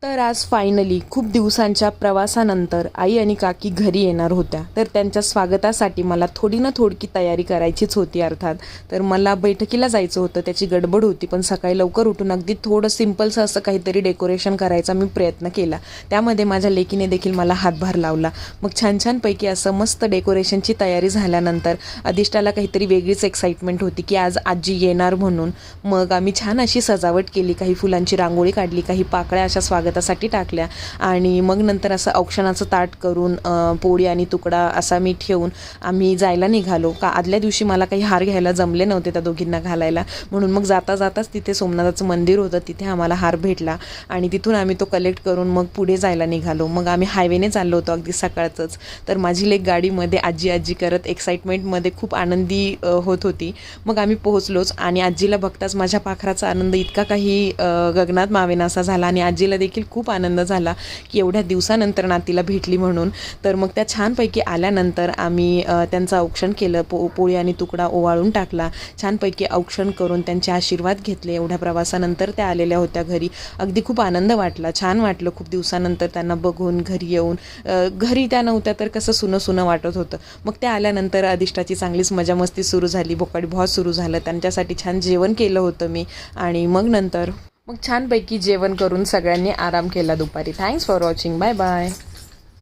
तर आज फायनली खूप दिवसांच्या प्रवासानंतर आई आणि काकी घरी येणार होत्या. तर त्यांच्या स्वागतासाठी मला थोडी ना थोडकी तयारी करायचीच होती अर्थात. तर मला बैठकीला जायचं होतं, त्याची गडबड होती. पण सकाळी लवकर उठून अगदी थोडं सिम्पलचं असं काहीतरी डेकोरेशन करायचा मी प्रयत्न केला. त्यामध्ये माझ्या लेकीने देखील मला हातभार लावला. मग छानपैकी असं मस्त डेकोरेशनची तयारी झाल्यानंतर अधिष्ठाला काहीतरी वेगळीच एक्साइटमेंट होती की आज आजी येणार म्हणून. मग आम्ही छान अशी सजावट केली, काही फुलांची रांगोळी काढली, काही पाकळ्या अशा स्वागतासाठी टाकल्या आणि मग नंतर असं औक्षणाचं ताट करून पोळी आणि तुकडा असा मी ठेवून आम्ही जायला निघालो. का आदल्या दिवशी मला काही हार घ्यायला जमले नव्हते त्या दोघींना घालायला, म्हणून मग जाताच तिथे सोमनाथाचं मंदिर होतं, तिथे आम्हाला हार भेटला आणि तिथून आम्ही तो कलेक्ट करून मग पुढे जायला निघालो. मग आम्ही हायवेने चाललो होतो अगदी सकाळचंच. तर माझी लेक गाडीमध्ये आजी आजी करत एक्साइटमेंटमध्ये खूप आनंदी होत होती. मग आम्ही पोहोचलोच आणि आजीला बघताच माझ्या पाखराचा आनंद इतका काही गगनात मावेनासा झाला आणि आजीला देखील खूप आनंद झाला की एवढ्या दिवसानंतर नातीला भेटली म्हणून. तर मग त्या छानपैकी आल्यानंतर आम्ही त्यांचं औक्षण केलं, पोळी आणि तुकडा ओवाळून टाकला. छानपैकी औक्षण करून त्यांचे आशीर्वाद घेतले. एवढ्या प्रवासानंतर त्या आलेल्या होत्या घरी. अगदी खूप आनंद वाटला, छान वाटलं खूप दिवसानंतर त्यांना बघून घरी येऊन. घरी त्या नव्हत्या तर कसं सुनं वाटत होतं. मग त्या आल्यानंतर अधिष्ठाची चांगलीच मजा मस्ती सुरू झाली, बोकाडी बहुत सुरू झालं. त्यांच्यासाठी छान जेवण केलं होतं मी आणि मग छानपैकी जेवण करून सगळ्यांनी आराम केला दुपारी. Thanks for watching. Bye bye.